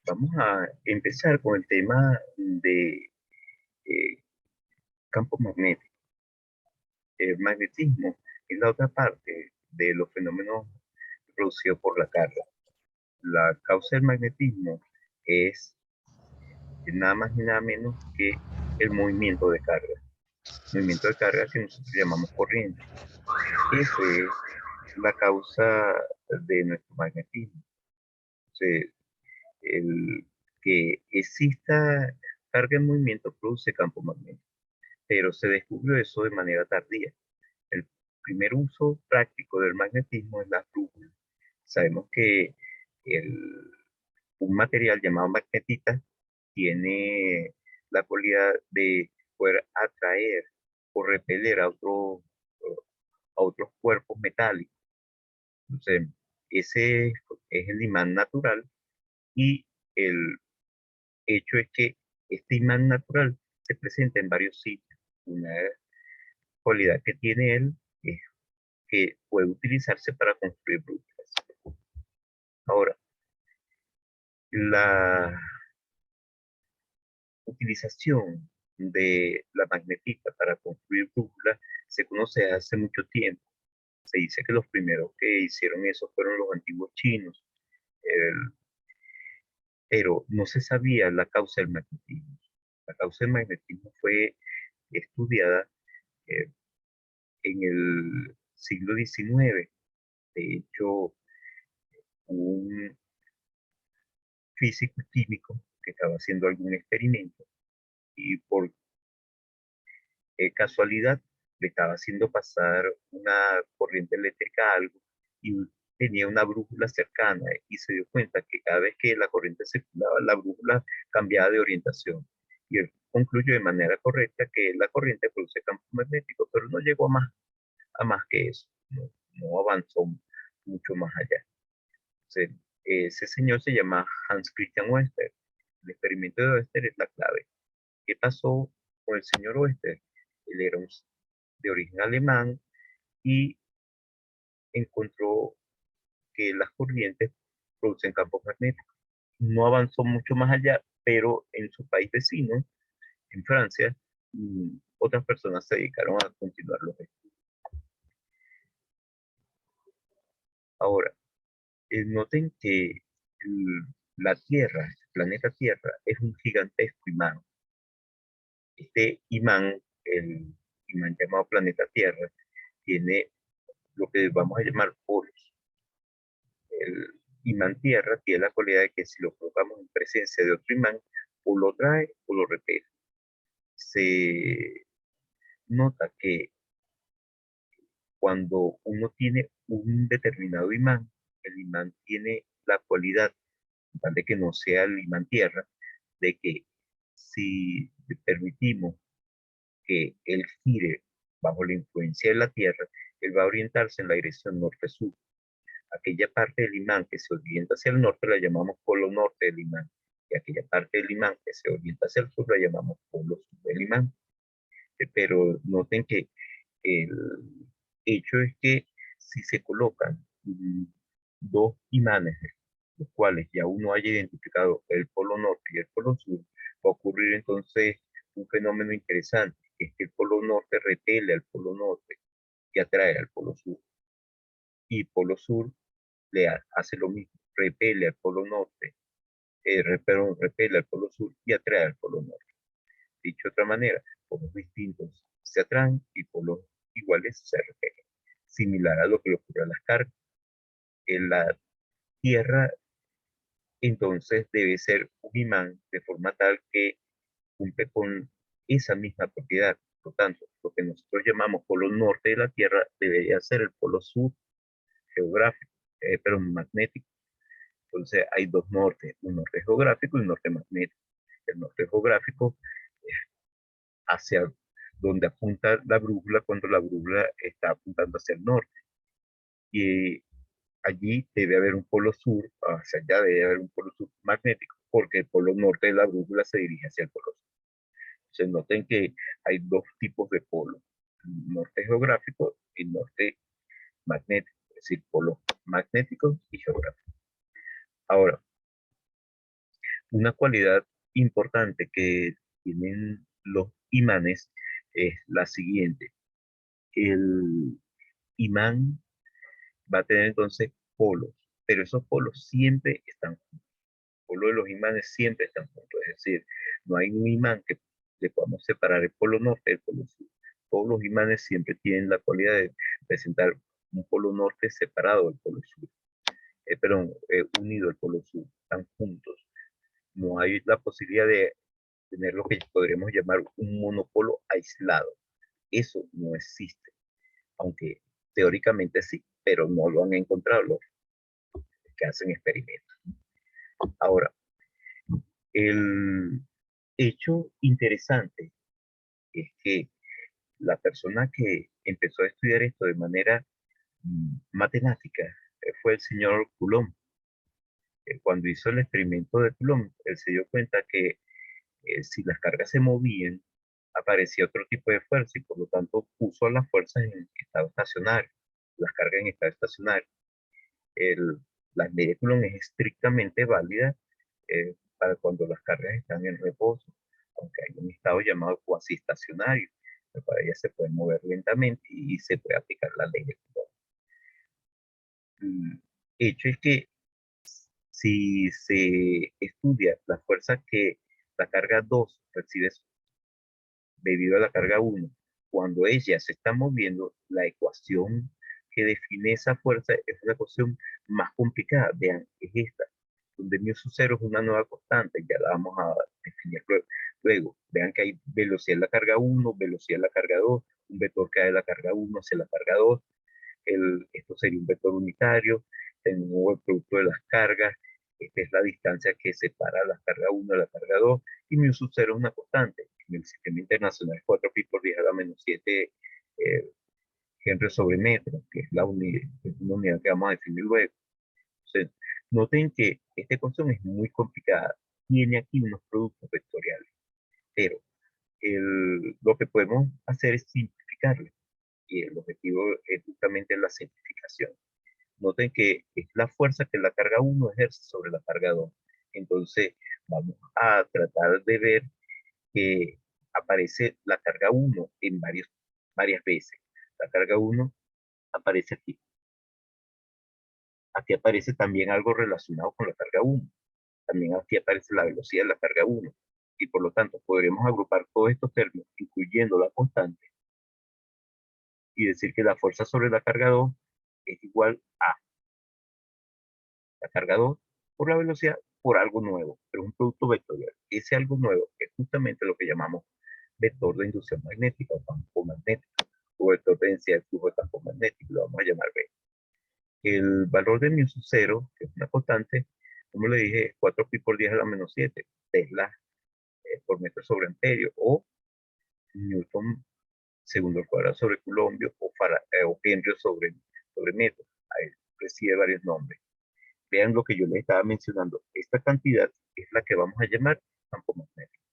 Vamos a empezar con el tema de eh, campo magnético. El magnetismo es la otra parte de los fenómenos producidos por la carga. La causa del magnetismo es nada más ni nada menos que el movimiento de carga. Movimiento de carga que nosotros llamamos corriente. Eso es la causa de nuestro magnetismo. O sea, el que exista carga en movimiento produce campo magnético, pero se descubrió eso de manera tardía. El primer uso práctico del magnetismo es la brújula. Sabemos que el, un material llamado magnetita tiene la cualidad de poder atraer o repeler a otros cuerpos metálicos. Entonces, ese es el imán natural y el hecho es que este imán natural se presenta en varios sitios. Una cualidad que tiene él es que puede utilizarse para construir brújulas. Ahora, la utilización de la magnetita para construir brújulas se conoce hace mucho tiempo. Se dice que los primeros que hicieron eso fueron los antiguos chinos, el- pero no se sabía la causa del magnetismo. La causa del magnetismo fue estudiada eh, en el siglo XIX. De hecho, un físico químico que estaba haciendo algún experimento y por casualidad le estaba haciendo pasar una corriente eléctrica a algo y tenía una brújula cercana y se dio cuenta que cada vez que la corriente circulaba, la brújula cambiaba de orientación. Y él concluyó de manera correcta que la corriente produce campo magnético, pero no llegó a más que eso, no avanzó mucho más allá. Entonces, ese señor se llama Hans Christian Oester. El experimento de Oester es la clave. ¿Qué pasó con el señor Oester? Él era de origen alemán y encontró que las corrientes producen campos magnéticos. No avanzó mucho más allá, pero en su país vecino, en Francia, otras personas se dedicaron a continuar los estudios. Ahora, noten que la Tierra, el planeta Tierra, es un gigantesco imán. Este imán, el imán llamado planeta Tierra, tiene lo que vamos a llamar polos. El imán tierra tiene la cualidad de que si lo colocamos en presencia de otro imán, o lo trae o lo repele. Se nota que cuando uno tiene un determinado imán, el imán tiene la cualidad, de que no sea el imán tierra, de que si permitimos que él gire bajo la influencia de la Tierra, él va a orientarse en la dirección norte-sur. Aquella parte del imán que se orienta hacia el norte la llamamos polo norte del imán, y aquella parte del imán que se orienta hacia el sur la llamamos polo sur del imán. Pero noten que el hecho es que si se colocan dos imanes, los cuales ya uno haya identificado el polo norte y el polo sur, va a ocurrir entonces un fenómeno interesante, que es que el polo norte repele al polo norte y atrae al polo sur. Y polo sur hace lo mismo, repele al polo norte, perdón, repele al polo sur y atrae al polo norte. Dicho de otra manera, polos distintos se atraen y polos iguales se repelen. Similar a lo que le ocurre a las cargas. En la Tierra, entonces, debe ser un imán de forma tal que cumple con esa misma propiedad. Por lo tanto, lo que nosotros llamamos polo norte de la Tierra debería ser el polo sur geográfico, pero magnético. Entonces hay dos nortes, un norte geográfico y un norte magnético. El norte geográfico es hacia donde apunta la brújula cuando la brújula está apuntando hacia el norte. Y allí debe haber un polo sur, hacia allá debe haber un polo sur magnético, porque el polo norte de la brújula se dirige hacia el polo sur. Se noten que hay dos tipos de polo, norte geográfico y norte magnético, es decir, polos magnéticos y geográficos. Ahora, Una cualidad importante que tienen los imanes es la siguiente. El imán va a tener entonces polos, pero esos polos siempre están juntos. Los polos de los imanes siempre están juntos, es decir, no hay un imán que le podamos separar el polo norte del polo sur. Todos los imanes siempre tienen la cualidad de presentar un polo norte separado del polo sur, perdón, unido al polo sur, están juntos. No hay la posibilidad de tener lo que podríamos llamar un monopolo aislado. Eso no existe, aunque teóricamente sí, pero no lo han encontrado los que hacen experimentos. Ahora, el hecho interesante es que la persona que empezó a estudiar esto de manera matemática fue el señor Coulomb. Cuando hizo el experimento de Coulomb, él se dio cuenta que si las cargas se movían, aparecía otro tipo de fuerza y por lo tanto puso a las fuerzas en estado estacionario, las cargas en estado estacionario. El, la ley de Coulomb es estrictamente válida para cuando las cargas están en reposo, aunque hay un estado llamado cuasi estacionario, que para ellas se pueden mover lentamente y se puede aplicar la ley de Coulomb. El hecho es que si se estudia la fuerza que la carga 2 recibe debido a la carga 1, cuando ella se está moviendo, la ecuación que define esa fuerza es una ecuación más complicada. Vean, es esta, donde mu sub 0 es una nueva constante, ya la vamos a definir luego. Luego, vean que hay velocidad de la carga 1, velocidad de la carga 2, un vector que va de la carga 1 hacia la carga 2, esto sería un vector unitario, tenemos el producto de las cargas, esta es la distancia que separa la carga 1 de la carga 2, y mu sub 0 es una constante. En el sistema internacional es 4 pi por 10 a la menos 7 Henry sobre metro, que es, es una unidad que vamos a definir luego. Entonces, noten que esta ecuación es muy complicada, tiene aquí unos productos vectoriales, pero lo que podemos hacer es simplificarle, y el objetivo es justamente la simplificación. Noten que es la fuerza que la carga 1 ejerce sobre la carga 2. Entonces, vamos a tratar de ver que aparece la carga 1 en varias veces. La carga 1 aparece aquí. Aquí aparece también algo relacionado con la carga 1. También aquí aparece la velocidad de la carga 1. Y por lo tanto, podremos agrupar todos estos términos, incluyendo la constante, y decir que la fuerza sobre la carga 2 es igual a la carga 2 por la velocidad por algo nuevo, pero un producto vectorial. Ese algo nuevo es justamente lo que llamamos vector de inducción magnética o campo magnético, o vector de densidad de flujo de campo magnético, lo vamos a llamar B. El valor de mu sub 0, que es una constante, como le dije, es 4 pi por 10 a la menos 7 Tesla por metro sobre amperio, o Newton segundo al cuadrado sobre Coulombio, o Henry sobre metro. Ahí recibe varios nombres. Vean lo que yo les estaba mencionando. Esta cantidad es la que vamos a llamar campo magnético.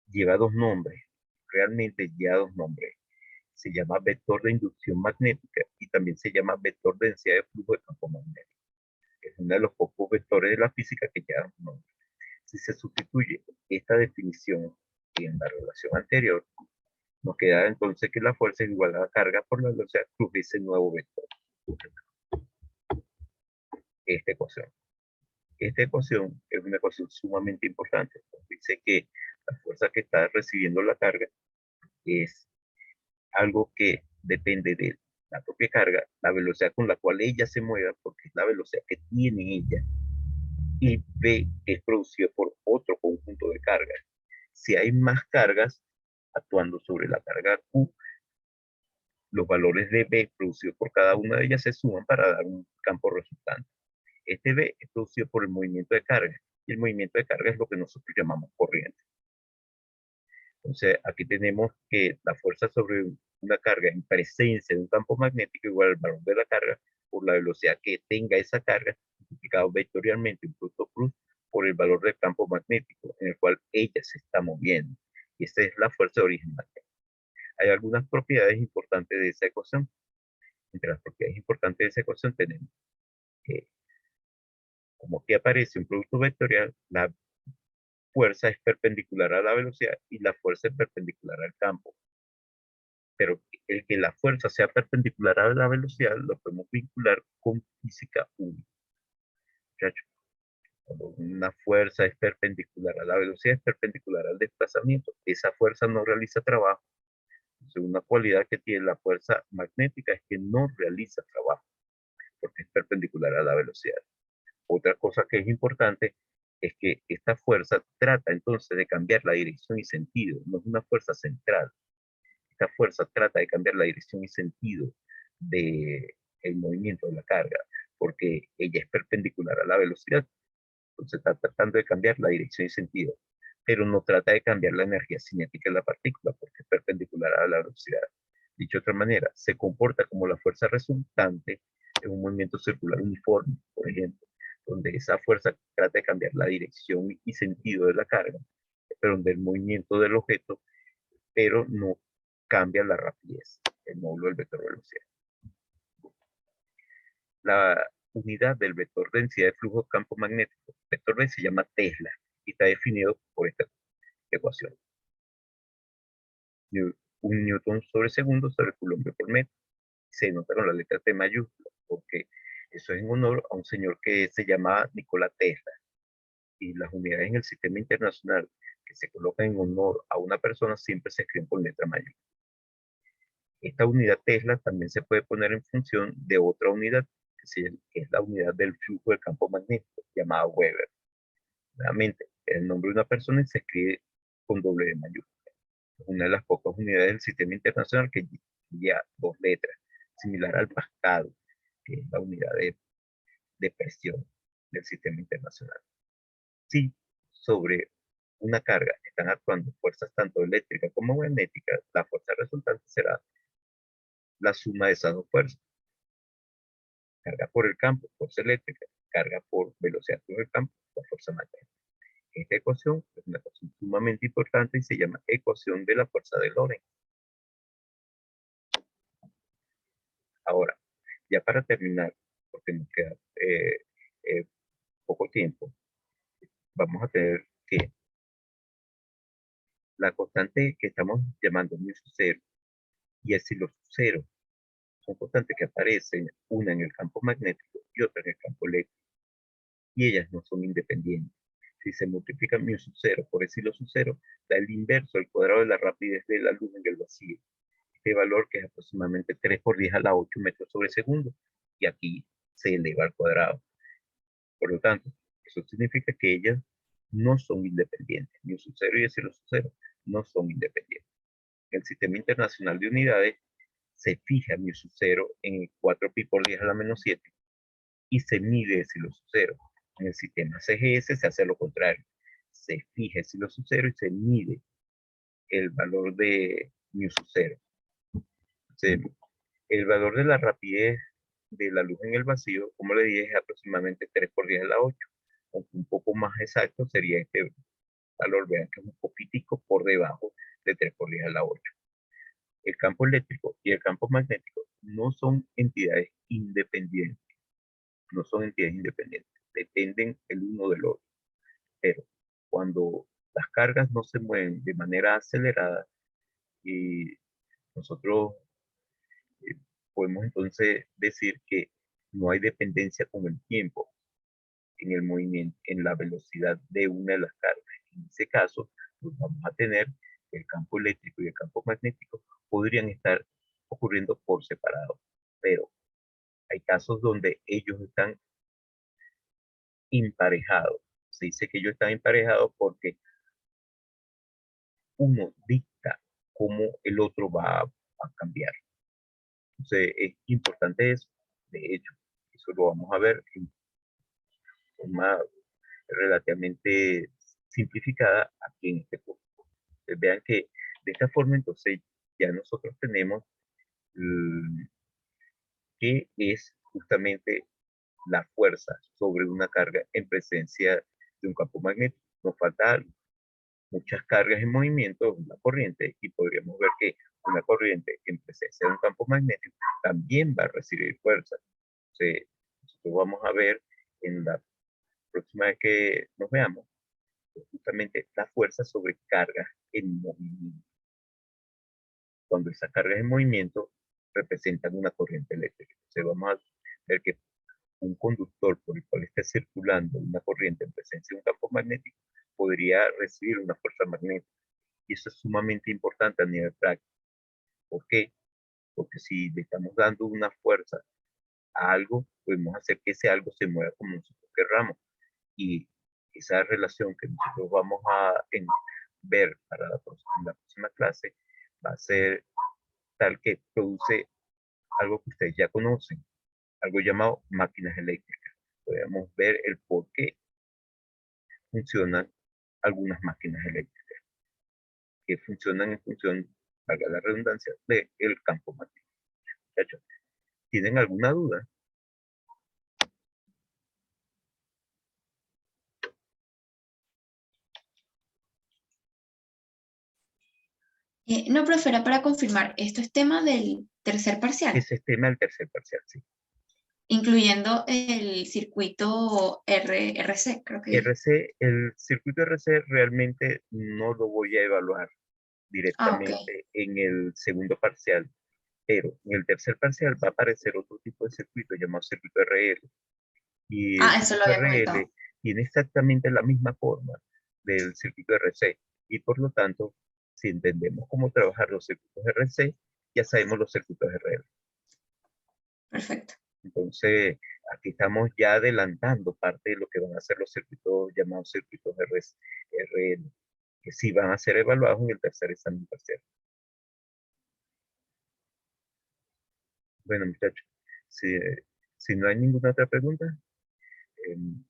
Lleva dos nombres, realmente lleva dos nombres. Se llama vector de inducción magnética y también se llama vector de densidad de flujo de campo magnético. Es uno de los pocos vectores de la física que llevan un nombre. Si se sustituye esta definición en la relación anterior, nos queda entonces que la fuerza es igual a la carga por la velocidad cruz de ese nuevo vector. Esta ecuación. Esta ecuación es una ecuación sumamente importante. Dice que la fuerza que está recibiendo la carga es algo que depende de la propia carga, la velocidad con la cual ella se mueva, porque es la velocidad que tiene ella, y B es producido por otro conjunto de cargas. Si hay más cargas actuando sobre la carga Q, los valores de B producidos por cada una de ellas se suman para dar un campo resultante. Este B es producido por el movimiento de carga, y el movimiento de carga es lo que nosotros llamamos corriente. Entonces, aquí tenemos que la fuerza sobre una carga en presencia de un campo magnético igual al valor de la carga por la velocidad que tenga esa carga, multiplicado vectorialmente un producto cruz por el valor del campo magnético en el cual ella se está moviendo. Y esa es la fuerza de origen magnético. Hay algunas propiedades importantes de esa ecuación. Entre las propiedades importantes de esa ecuación tenemos que Como aquí aparece un producto vectorial, la fuerza es perpendicular a la velocidad y la fuerza es perpendicular al campo. Pero el que la fuerza sea perpendicular a la velocidad lo podemos vincular con física 1. Cuando una fuerza es perpendicular a la velocidad, es perpendicular al desplazamiento. Esa fuerza no realiza trabajo. Entonces, una cualidad que tiene la fuerza magnética es que no realiza trabajo, porque es perpendicular a la velocidad. Otra cosa que es importante es que esta fuerza trata entonces de cambiar la dirección y sentido. No es una fuerza central. Esta fuerza trata de cambiar la dirección y sentido del movimiento de la carga, porque ella es perpendicular a la velocidad. Entonces está tratando de cambiar la dirección y sentido, pero no trata de cambiar la energía cinética de la partícula, porque es perpendicular a la velocidad. Dicho de otra manera, se comporta como la fuerza resultante en un movimiento circular uniforme, por ejemplo, donde esa fuerza trata de cambiar la dirección y sentido de la carga, pero donde el movimiento del objeto, pero no cambia la rapidez, el módulo del vector velocidad. La unidad del vector densidad de flujo campo magnético, vector B, se llama Tesla y está definido por esta ecuación. Un newton sobre segundo sobre coulomb por metro. Se nota con la letra T mayúscula, porque eso es en honor a un señor que se llamaba Nikola Tesla. Y las unidades en el sistema internacional que se colocan en honor a una persona siempre se escriben con letra mayúscula. Esta unidad Tesla también se puede poner en función de otra unidad, que es la unidad del flujo del campo magnético, llamada Weber. Nuevamente, el nombre de una persona se escribe con doble mayúscula. Es una de las pocas unidades del sistema internacional que lleva dos letras, similar al Pascal, que es la unidad de presión del sistema internacional. Si sobre una carga están actuando fuerzas tanto eléctricas como magnéticas, la fuerza resultante será la suma de esas dos fuerzas. Carga por el campo, fuerza eléctrica; carga por velocidad por el campo, la fuerza magnética. Esta ecuación es una ecuación sumamente importante y se llama ecuación de la fuerza de Lorentz. Ahora, ya para terminar, porque nos queda eh, poco tiempo, vamos a tener que la constante que estamos llamando mu cero y el silo cero son constantes que aparecen, una en el campo magnético y otra en el campo eléctrico, y ellas no son independientes. Si se multiplica mu cero por el silo cero, da el inverso al cuadrado de la rapidez de la luz en el vacío. Este valor, que es aproximadamente 3 por 10 a la 8 metros sobre segundo, y aquí se eleva al cuadrado. Por lo tanto, eso significa que ellas no son independientes. Mu cero y el silo cero no son independientes. En el sistema internacional de unidades se fija mu cero en 4 pi por 10 a la menos 7 y se mide el silo cero. En el sistema CGS se hace lo contrario. Se fija el silo cero y se mide el valor de mu cero. El valor de la rapidez de la luz en el vacío, como le dije, es aproximadamente 3 por 10 a la 8. Aunque un poco más exacto sería este valor, vean que es un poquitico por debajo de 3 por 10 a la 8. El campo eléctrico y el campo magnético no son entidades independientes. No son entidades independientes. Dependen el uno del otro. Pero cuando las cargas no se mueven de manera acelerada, y nosotros podemos entonces decir que no hay dependencia con el tiempo en el movimiento, en la velocidad de una de las cargas. En ese caso, pues vamos a tener el campo eléctrico y el campo magnético podrían estar ocurriendo por separado, pero hay casos donde ellos están emparejados. Se dice que ellos están emparejados porque uno dicta cómo el otro va a cambiar. Entonces, es importante eso. De hecho, eso lo vamos a ver en forma relativamente simplificada aquí en este curso. Entonces, vean que de esta forma, entonces, ya nosotros tenemos qué es justamente la fuerza sobre una carga en presencia de un campo magnético. Nos falta algo. Muchas cargas en movimiento, una corriente, y podríamos ver que una corriente en presencia de un campo magnético también va a recibir fuerza. Entonces, nosotros vamos a ver en la próxima vez que nos veamos, es justamente la fuerza sobre cargas en movimiento. Cuando esas cargas en movimiento representan una corriente eléctrica. Entonces vamos a ver que un conductor por el cual esté circulando una corriente en presencia de un campo magnético podría recibir una fuerza magnética. Y eso es sumamente importante a nivel práctico. ¿Por qué? Porque si le estamos dando una fuerza a algo, podemos hacer que ese algo se mueva como nosotros querramos. Y esa relación que nosotros vamos a ver para la próxima clase va a ser tal que produce algo que ustedes ya conocen, algo llamado máquinas eléctricas. Podemos ver el por qué funcionan algunas máquinas eléctricas, que funcionan en función, valga la redundancia, del campo magnético. Muchachos, ¿tienen alguna duda? No, profe, era para confirmar, esto es tema del tercer parcial, Ese es tema del tercer parcial, sí. incluyendo el circuito RC, creo que dije. RC, el circuito RC realmente no lo voy a evaluar Ah, ok. directamente en el segundo parcial, pero en el tercer parcial va a aparecer otro tipo de circuito llamado circuito RL. Y el Ah, eso lo circuito había RL comentado. tiene exactamente la misma forma del circuito RC. Y por lo tanto, si entendemos cómo trabajar los circuitos RC, ya sabemos los circuitos RL. Perfecto. Entonces, aquí estamos ya adelantando parte de lo que van a ser los circuitos llamados circuitos RL, que sí van a ser evaluados en el tercer examen parcial. Bueno, muchachos, si no hay ninguna otra pregunta,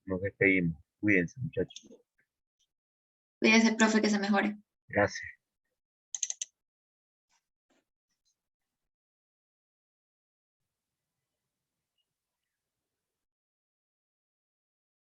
nos despedimos. Cuídense, muchachos. Cuídese, profe, que se mejore. Gracias.